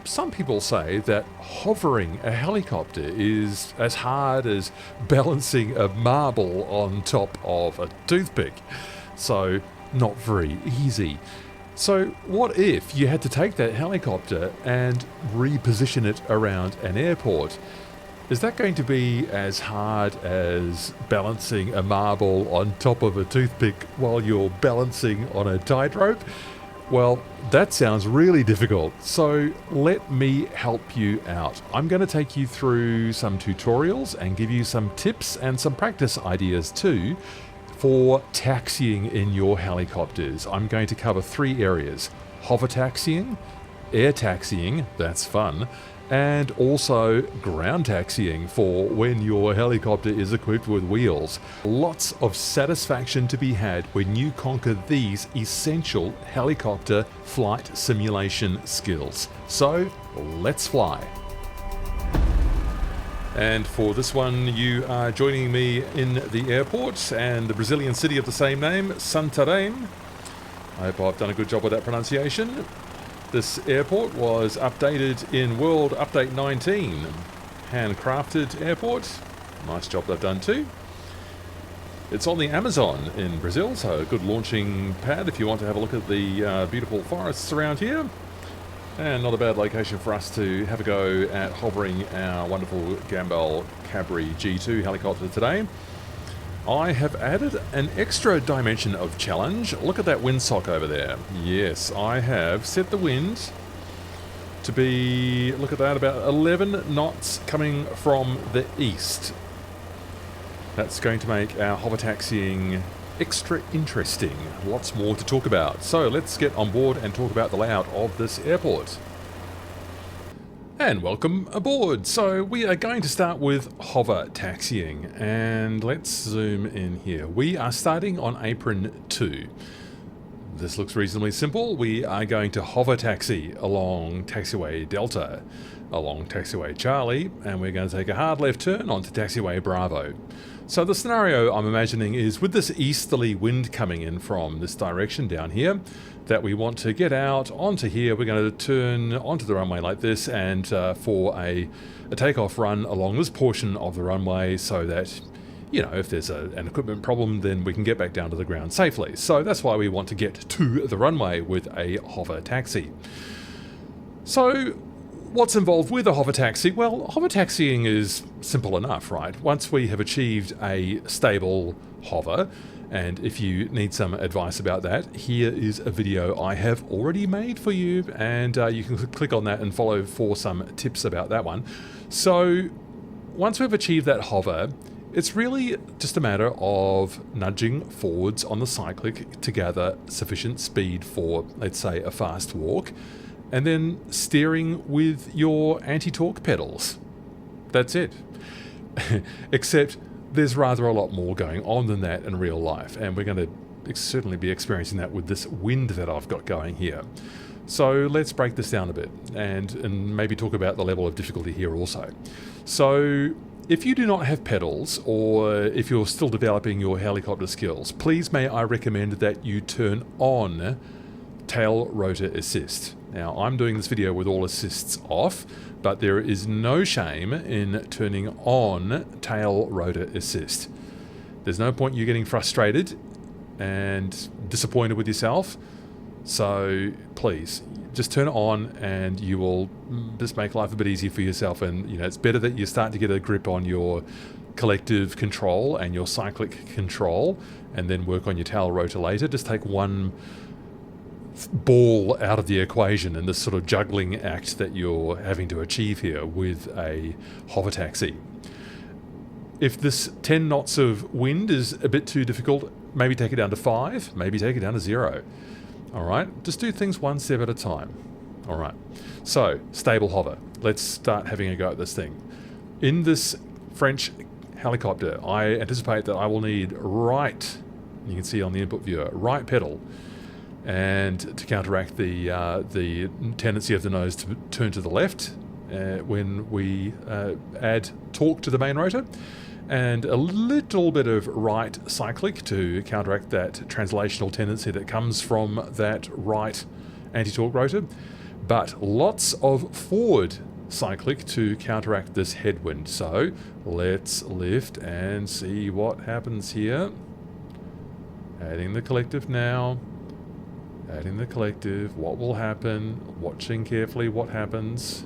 some people say that hovering a helicopter is as hard as balancing a marble on top of a toothpick. So, not very easy. So, what if you had to take that helicopter and reposition it around an airport? Is that going to be as hard as balancing a marble on top of a toothpick while you're balancing on a tightrope? Well, that sounds really difficult, so let me help you out. I'm going to take you through some tutorials and give you some tips and some practice ideas too for taxiing in your helicopters. I'm going to cover 3 areas: hover taxiing, air taxiing, that's fun, and also ground taxiing for when your helicopter is equipped with wheels. Lots of satisfaction to be had when you conquer these essential helicopter flight simulation skills. So, let's fly. And for this one, you are joining me in the airport and the Brazilian city of the same name, Santarém. I hope I've done a good job with that pronunciation. This airport was updated in World Update 19. Handcrafted airport. Nice job they've done too. It's on the Amazon in Brazil, so a good launching pad if you want to have a look at the beautiful forests around here. And not a bad location for us to have a go at hovering our wonderful Guimbal Cabri G2 helicopter today. I have added an extra dimension of challenge. Look at that windsock over there. Yes, I have set the wind to be, look at that, about 11 knots coming from the east. That's going to make our hover taxiing extra interesting. Lots more to talk about. So let's get on board and talk about the layout of this airport. And welcome aboard. So we are going to start with hover taxiing, and let's zoom in here. We are starting on apron 2. This looks reasonably simple. We are going to hover taxi along taxiway Delta, along taxiway Charlie, and we're going to take a hard left turn onto taxiway Bravo. So the scenario I'm imagining is with this easterly wind coming in from this direction down here, that we want to get out onto here. We're going to turn onto the runway like this and for a takeoff run along this portion of the runway so that, you know, if there's an equipment problem, then we can get back down to the ground safely. So that's why we want to get to the runway with a hover taxi. So what's involved with a hover taxi? Well, hover taxiing is simple enough, right? Once we have achieved a stable hover, and if you need some advice about that, here is a video I have already made for you, and you can click on that and follow for some tips about that one. So once we've achieved that hover, it's really just a matter of nudging forwards on the cyclic to gather sufficient speed for, let's say, a fast walk, and then steering with your anti-torque pedals. That's it. Except there's rather a lot more going on than that in real life, and we're going to certainly be experiencing that with this wind that I've got going here. So let's break this down a bit and maybe talk about the level of difficulty here also. So if you do not have pedals, or if you're still developing your helicopter skills, please may I recommend that you turn on tail rotor assist. Now, I'm doing this video with all assists off, but there is no shame in turning on tail rotor assist. There's no point you getting frustrated and disappointed with yourself, so please just turn it on and you will just make life a bit easier for yourself. And you know, it's better that you start to get a grip on your collective control and your cyclic control, and then work on your tail rotor later. Just take one ball out of the equation in this sort of juggling act that you're having to achieve here with a hover taxi. If this 10 knots of wind is a bit too difficult, maybe take it down to 5, maybe take it down to 0. Alright, just do things one step at a time. Alright, so stable hover. Let's start having a go at this thing. In this French helicopter, I anticipate that I will need right, you can see on the input viewer, right pedal, and to counteract the tendency of the nose to turn to the left when we add torque to the main rotor, and a little bit of right cyclic to counteract that translational tendency that comes from that right anti-torque rotor. but lots of forward cyclic to counteract this headwind. So let's lift and see what happens here. Adding the collective now. Adding the collective. What will happen? Watching carefully what happens.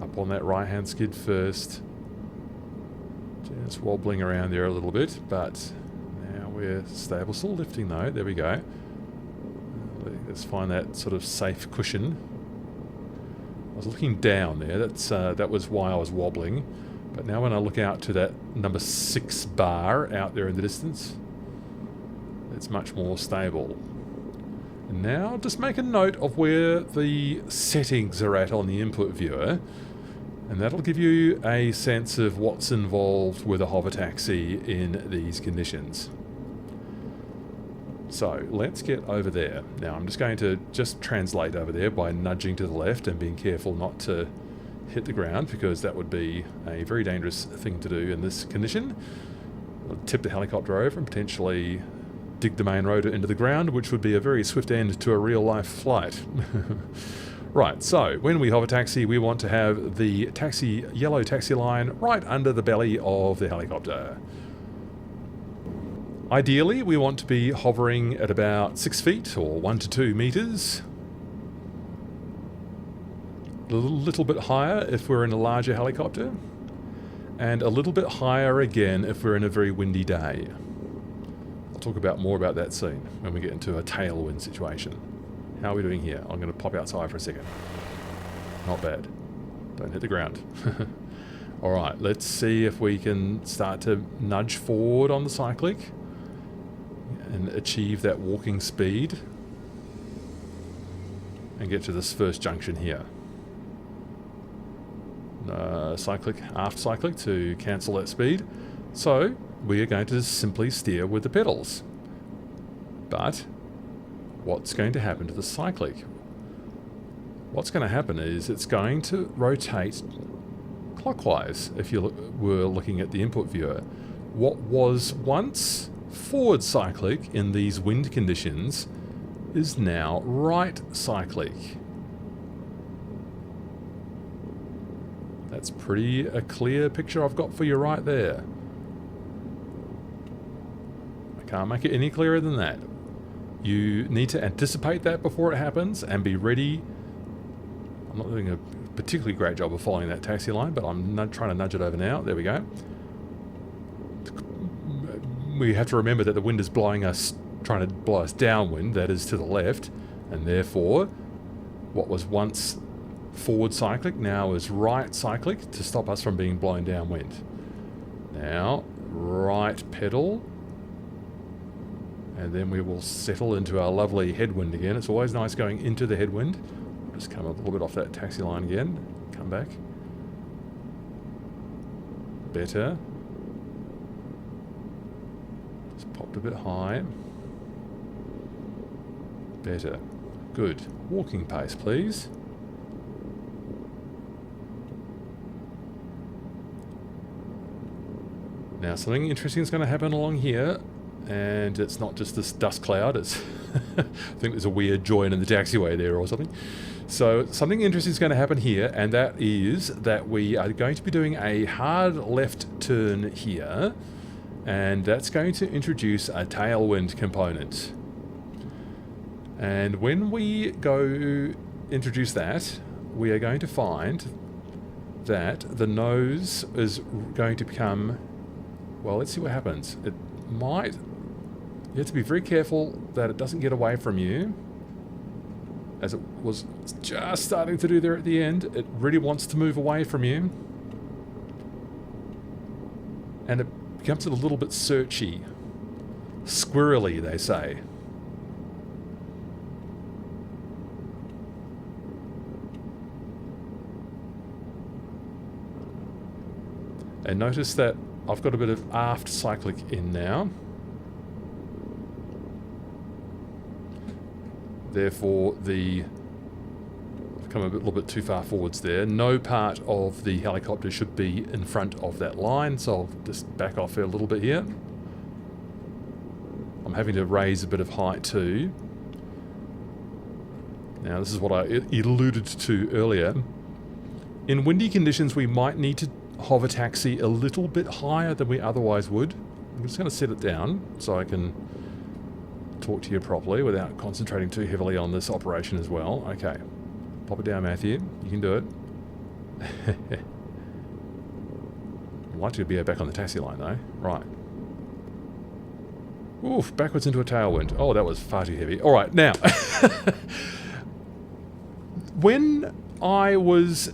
Up on that right hand skid first. Just wobbling around there a little bit, but now we're stable. Still lifting though. There we go. Let's find that sort of safe cushion. I was looking down there. That was why I was wobbling. But now when I look out to that number 6 bar out there in the distance, it's much more stable. And now just make a note of where the settings are at on the input viewer, and that'll give you a sense of what's involved with a hover taxi in these conditions. So let's get over there. Now I'm just going to translate over there by nudging to the left and being careful not to hit the ground, because that would be a very dangerous thing to do in this condition. I'll tip the helicopter over and potentially dig the main rotor into the ground, which would be a very swift end to a real-life flight. Right, so when we hover taxi, we want to have the yellow taxi line right under the belly of the helicopter. Ideally, we want to be hovering at about 6 feet or 1 to 2 meters. A little bit higher if we're in a larger helicopter, and a little bit higher again if we're in a very windy day. I'll talk more about that soon when we get into a tailwind situation. How are we doing here? I'm going to pop outside for a second. Not bad. Don't hit the ground. Alright, let's see if we can start to nudge forward on the cyclic and achieve that walking speed and get to this first junction here. Aft cyclic to cancel that speed. So we are going to simply steer with the pedals. But what's going to happen to the cyclic? What's going to happen is it's going to rotate clockwise if you were looking at the input viewer. What was once forward cyclic in these wind conditions is now right cyclic. That's a clear picture I've got for you right there. I can't make it any clearer than that. You need to anticipate that before it happens and be ready. I'm not doing a particularly great job of following that taxi line, but I'm trying to nudge it over now. There we go. We have to remember that the wind is trying to blow us downwind, that is to the left, and therefore what was once forward cyclic now is right cyclic to stop us from being blown downwind. Now, right pedal, and then we will settle into our lovely headwind again. It's always nice going into the headwind. Just come a little bit off that taxi line again. Come back. Better. Just popped a bit high. Better. Good. Walking pace, please. Now, something interesting is going to happen along here, and it's not just this dust cloud. It's I think there's a weird join in the taxiway there or something. So something interesting is going to happen here, and that is that we are going to be doing a hard left turn here, and that's going to introduce a tailwind component. And when we go introduce that, we are going to find that the nose is going to become... Well, let's see what happens. It might... You have to be very careful that it doesn't get away from you, as it was just starting to do there at the end. It really wants to move away from you. And it becomes a little bit searchy. Squirrely, they say. And notice that I've got a bit of aft cyclic in now. Therefore, I've come a little bit too far forwards there. No part of the helicopter should be in front of that line, so I'll just back off here a little bit here. I'm having to raise a bit of height too. Now this is what I alluded to earlier. In windy conditions we might need to hover taxi a little bit higher than we otherwise would. I'm just going to set it down so I can talk to you properly without concentrating too heavily on this operation as well. Okay, pop it down, Matthew. You can do it. I'd like to be back on the taxi line though. Right. Oof, backwards into a tailwind. Oh, that was far too heavy. Alright, now. When I was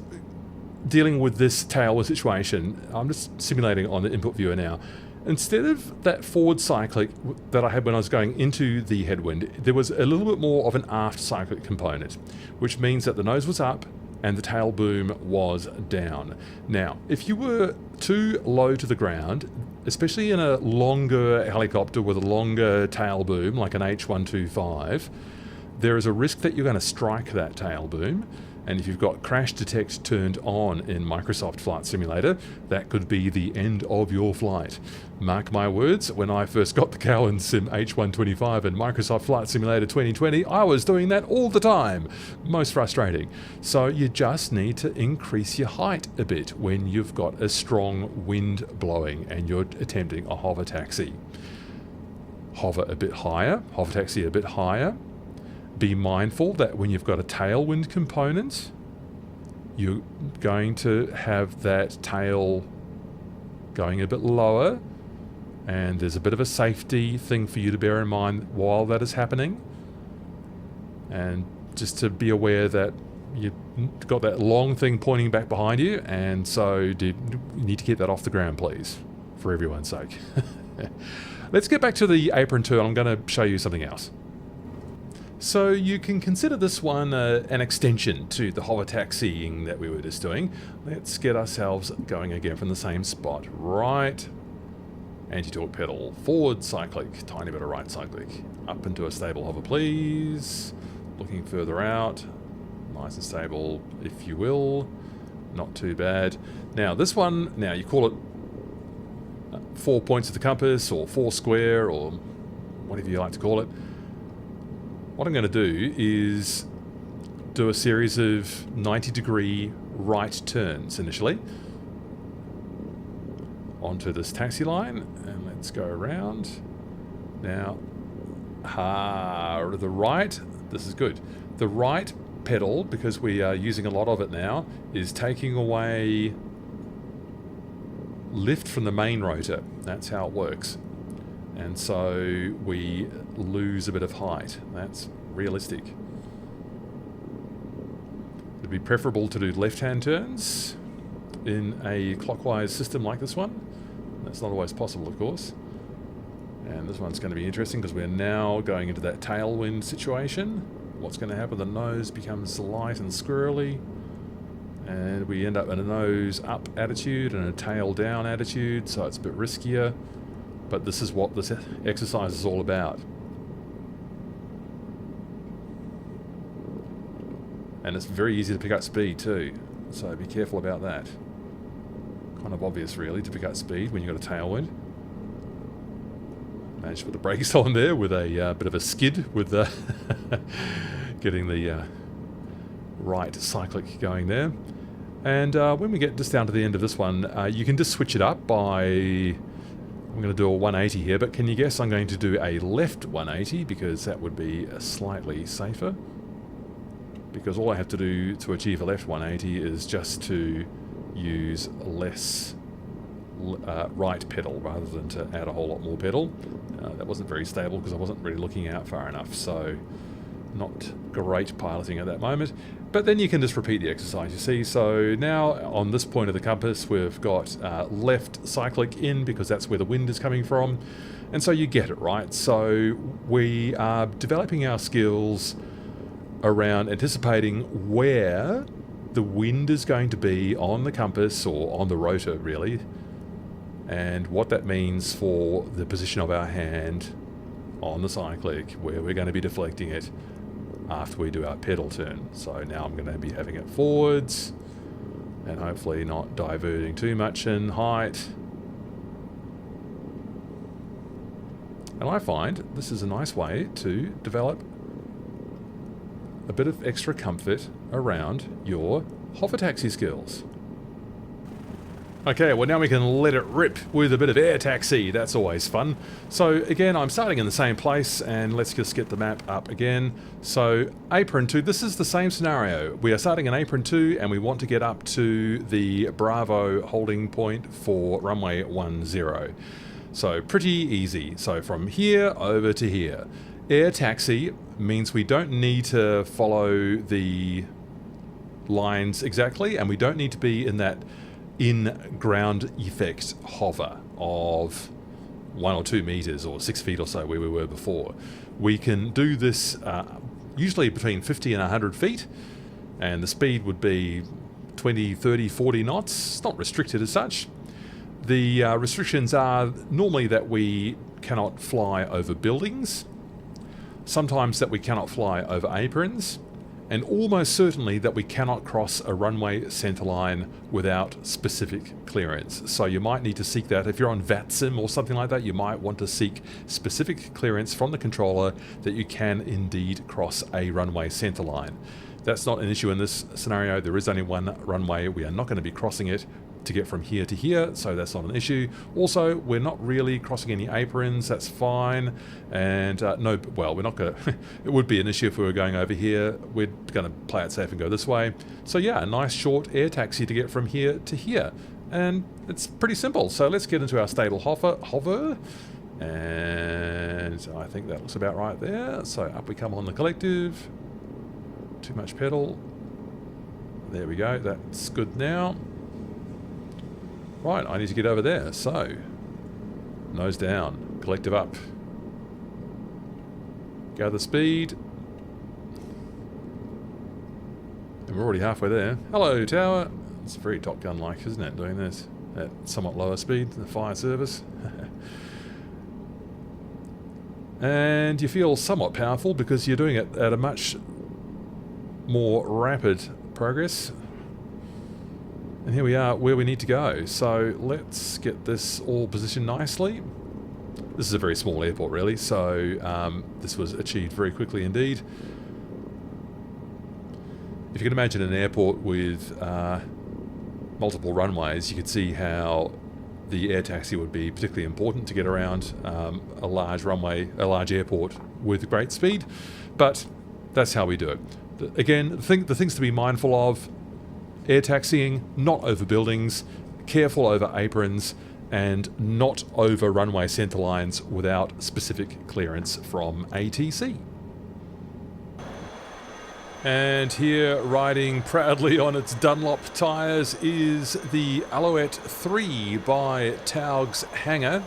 dealing with this tailwind situation, I'm just simulating on the input viewer now. Instead of that forward cyclic that I had when I was going into the headwind, there was a little bit more of an aft cyclic component, which means that the nose was up and the tail boom was down. Now, if you were too low to the ground, especially in a longer helicopter with a longer tail boom, like an H125, there is a risk that you're going to strike that tail boom. And if you've got crash detect turned on in Microsoft Flight Simulator, that could be the end of your flight. Mark my words, when I first got the Cowan Sim H125 in Microsoft Flight Simulator 2020, I was doing that all the time. Most frustrating. So you just need to increase your height a bit when you've got a strong wind blowing and you're attempting a hover taxi. Hover a bit higher, hover taxi a bit higher. Be mindful that when you've got a tailwind component, you're going to have that tail going a bit lower, and there's a bit of a safety thing for you to bear in mind while that is happening. And just to be aware that you've got that long thing pointing back behind you, and so you need to keep that off the ground, please, for everyone's sake. Let's get back to the apron turn. I'm going to show you something else. So you can consider this one an extension to the hover taxiing that we were just doing. Let's get ourselves going again from the same spot. Right, anti-torque pedal, forward cyclic, tiny bit of right cyclic. Up into a stable hover, please. Looking further out, nice and stable, if you will. Not too bad. Now this one, now you call it 4 points of the compass, or 4 square, or whatever you like to call it. What I'm going to do is do a series of 90-degree right turns initially onto this taxi line, and let's go around. Now, the right, this is good. The right pedal, because we are using a lot of it now, is taking away lift from the main rotor. That's how it works. And so we lose a bit of height. That's realistic. It'd be preferable to do left-hand turns in a clockwise system like this one. That's not always possible, of course. And this one's going to be interesting because we're now going into that tailwind situation. What's going to happen? The nose becomes light and squirrely, and we end up in a nose up attitude and a tail down attitude, so it's a bit riskier. But this is what this exercise is all about. And it's very easy to pick up speed too, so be careful about that. Kind of obvious really to pick up speed when you've got a tailwind. Managed to put the brakes on there with a bit of a skid with getting the right cyclic going there. And when we get just down to the end of this one, you can just switch it up by... I'm going to do a 180 here, but can you guess I'm going to do a left 180 because that would be slightly safer. Because all I have to do to achieve a left 180 is just to use less right pedal rather than to add a whole lot more pedal. That wasn't very stable because I wasn't really looking out far enough, so not great piloting at that moment. But then you can just repeat the exercise, you see. So now on this point of the compass we've got left cyclic in because that's where the wind is coming from, and so you get it, right? So we are developing our skills around anticipating where the wind is going to be on the compass or on the rotor really, and what that means for the position of our hand on the cyclic, where we're going to be deflecting it after we do our pedal turn. So now I'm going to be having it forwards and hopefully not diverting too much in height. And I find this is a nice way to develop a bit of extra comfort around your hover taxi skills. Okay, well now we can let it rip with a bit of air taxi. That's always fun. So again, I'm starting in the same place, and let's just get the map up again. So apron 2, this is the same scenario. We are starting in apron 2 and we want to get up to the Bravo holding point for runway 10. So pretty easy. So from here over to here. Air taxi means we don't need to follow the lines exactly, and we don't need to be in that in-ground effect hover of 1 or 2 meters or 6 feet or so where we were before. We can do this usually between 50 and 100 feet, and the speed would be 20, 30, 40 knots. It's not restricted as such. The restrictions are normally that we cannot fly over buildings, sometimes that we cannot fly over aprons, and almost certainly that we cannot cross a runway centerline without specific clearance. So you might need to seek that. If you're on flightsim or something like that, you might want to seek specific clearance from the controller that you can indeed cross a runway centerline. That's not an issue in this scenario. There is only one runway. We are not going to be crossing it to get from here to here, so that's not an issue. Also, we're not really crossing any aprons. That's fine. And no, well, we're not going to... It would be an issue if we were going over here. We're going to play it safe and go this way. So yeah, a nice short air taxi to get from here to here. And it's pretty simple. So let's get into our stable hover. And I think that looks about right there. So up we come on the collective. Too much pedal. There we go. That's good now. Right, I need to get over there. So, nose down, collective up. Gather speed. And we're already halfway there. Hello, tower. It's very Top Gun-like, isn't it, doing this? At somewhat lower speed than the fire service. And you feel somewhat powerful because you're doing it at a much more rapid progress. And here we are where we need to go. So let's get this all positioned nicely. This is a very small airport really, so this was achieved very quickly indeed. If you can imagine an airport with multiple runways, you could see how the air taxi would be particularly important to get around a large runway, a large airport with great speed. But that's how we do it. Again, the things to be mindful of: air taxiing, not over buildings, careful over aprons, and not over runway centre lines without specific clearance from ATC. And here, riding proudly on its Dunlop tyres, is the Alouette III by Taog's Hangar.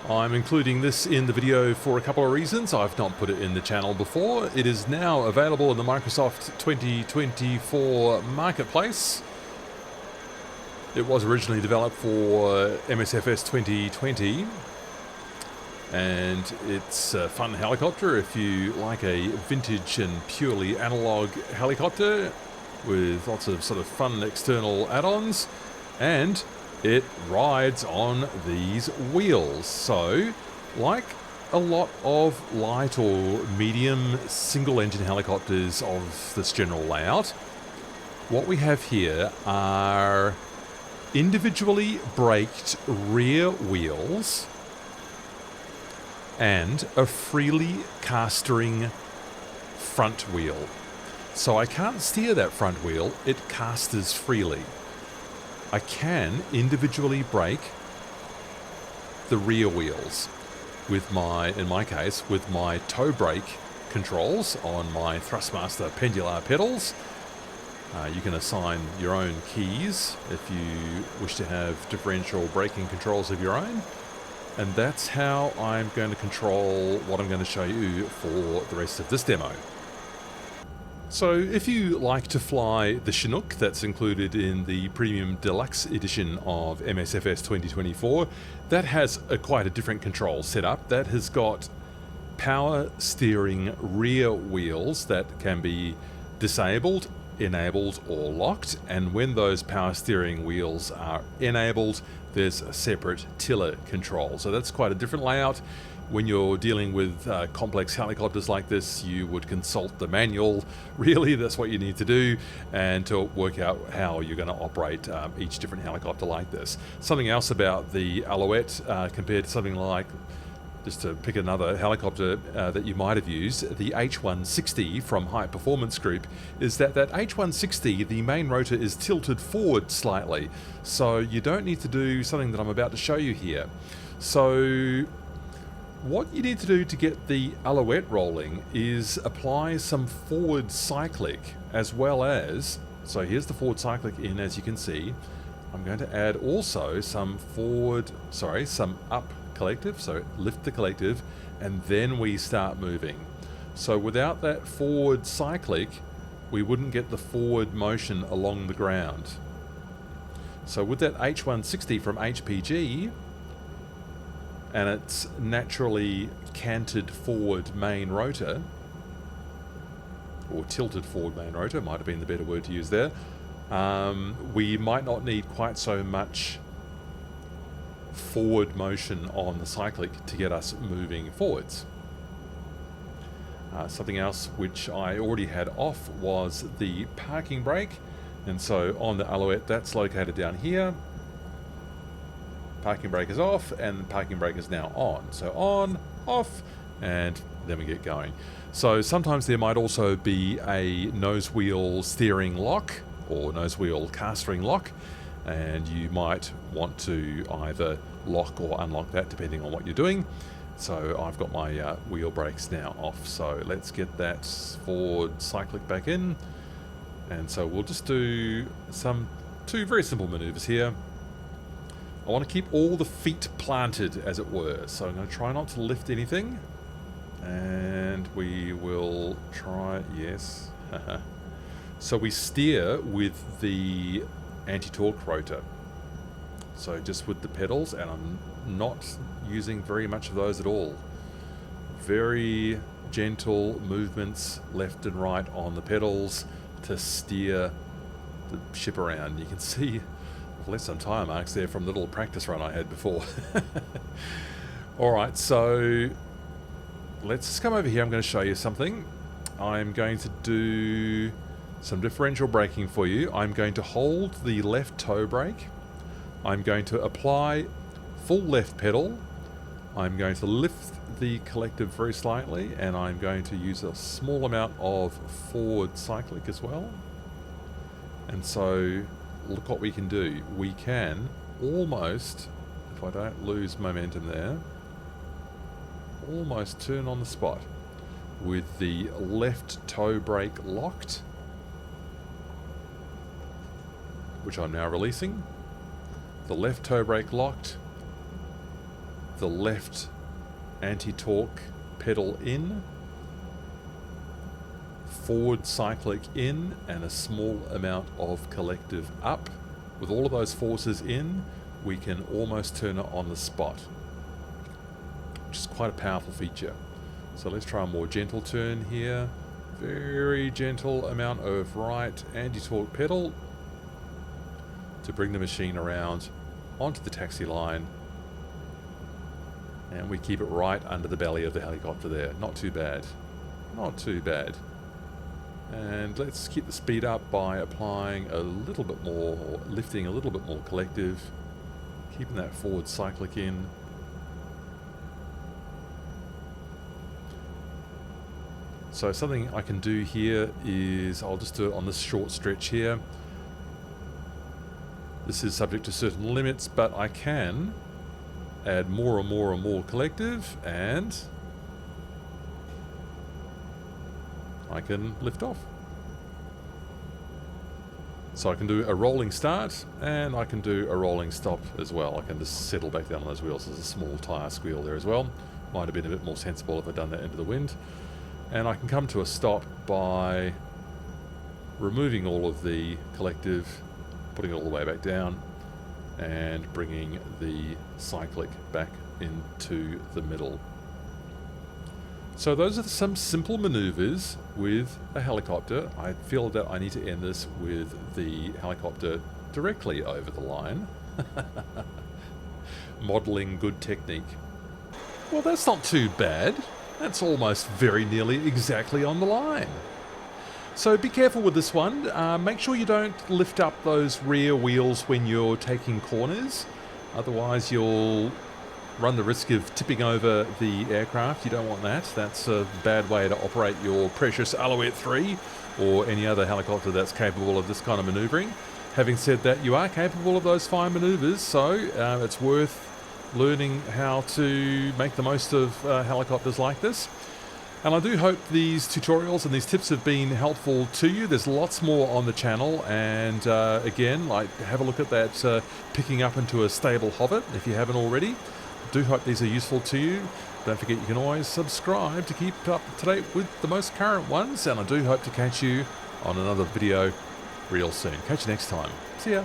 I'm including this in the video for a couple of reasons. I've not put it in the channel before. It is now available in the Microsoft 2024 marketplace. It was originally developed for MSFS 2020. And it's a fun helicopter if you like a vintage and purely analog helicopter with lots of sort of fun external add-ons. And it rides on these wheels. So, like a lot of light or medium single-engine helicopters of this general layout, what we have here are individually braked rear wheels and a freely castering front wheel. So I can't steer that front wheel, it casters freely. I can individually brake the rear wheels with in my case, with my toe brake controls on my Thrustmaster Pendular pedals. You can assign your own keys if you wish to have differential braking controls of your own. And that's how I'm going to control what I'm going to show you for the rest of this demo. So if you like to fly the Chinook that's included in the Premium Deluxe edition of MSFS 2024, that has quite a different control setup. That has got power steering rear wheels that can be disabled, enabled or locked, and when those power steering wheels are enabled, there's a separate tiller control. So that's quite a different layout. When you're dealing with complex helicopters like this, you would consult the manual. Really, that's what you need to do, and to work out how you're going to operate each different helicopter like this. Something else about the Alouette compared to something like, just to pick another helicopter that you might have used, the H160 from High Performance Group, is that H160, the main rotor is tilted forward slightly. So you don't need to do something that I'm about to show you here. So what you need to do to get the Alouette rolling is apply some forward cyclic, as well as, so here's the forward cyclic in, as you can see. I'm going to add also some up collective, so lift the collective, and then we start moving. So without that forward cyclic, we wouldn't get the forward motion along the ground. So with that H160 from HPG, and its naturally canted forward main rotor, or tilted forward main rotor, might have been the better word to use there, we might not need quite so much forward motion on the cyclic to get us moving forwards. Something else which I already had off was the parking brake, and so on the Alouette that's located down here. Parking brake is off, and the parking brake is now on. So on, off, and then we get going. So sometimes there might also be a nose wheel steering lock or nose wheel castering lock, and you might want to either lock or unlock that depending on what you're doing. So I've got my wheel brakes now off, so let's get that forward cyclic back in. And so we'll just do two very simple maneuvers here. I want to keep all the feet planted, as it were, so I'm going to try not to lift anything, and we will try, yes. So we steer with the anti-torque rotor, so just with the pedals, and I'm not using very much of those at all. Very gentle movements left and right on the pedals to steer the ship around. You can see I've left some tire marks there from the little practice run I had before. Alright, so let's just come over here. I'm going to show you something. I'm going to do some differential braking for you. I'm going to hold the left toe brake. I'm going to apply full left pedal. I'm going to lift the collective very slightly, and I'm going to use a small amount of forward cyclic as well. And so look what we can do. We can almost, if I don't lose momentum there, almost turn on the spot with the left toe brake locked, which I'm now releasing. The left toe brake locked, the left anti-torque pedal in, forward cyclic in, and a small amount of collective up. With all of those forces in, we can almost turn it on the spot, which is quite a powerful feature. So let's try a more gentle turn here. Very gentle amount of right anti-torque pedal to bring the machine around onto the taxi line, and we keep it right under the belly of the helicopter there. Not too bad. Not too bad. And let's keep the speed up by applying a little bit more, or lifting a little bit more collective, keeping that forward cyclic in. So something I can do here is, I'll just do it on this short stretch here. This is subject to certain limits, but I can add more and more and more collective, and I can lift off. So I can do a rolling start, and I can do a rolling stop as well. I can just settle back down on those wheels. There's a small tyre squeal there as well. Might have been a bit more sensible if I'd done that into the wind. And I can come to a stop by removing all of the collective, putting it all the way back down, and bringing the cyclic back into the middle. So those are some simple maneuvers with a helicopter. I feel that I need to end this with the helicopter directly over the line. Modeling good technique. Well, that's not too bad. That's almost very nearly exactly on the line. So be careful with this one. Make sure you don't lift up those rear wheels when you're taking corners. Otherwise you'll run the risk of tipping over the aircraft. You don't want that. That's a bad way to operate your precious Alouette III or any other helicopter that's capable of this kind of manoeuvring. Having said that, you are capable of those fine manoeuvres, so it's worth learning how to make the most of helicopters like this. And I do hope these tutorials and these tips have been helpful to you. There's lots more on the channel, and again, like, have a look at that picking up into a stable hobbit if you haven't already. I do hope these are useful to you. Don't forget you can always subscribe to keep up to date with the most current ones, and I do hope to catch you on another video real soon. Catch you next time. See ya.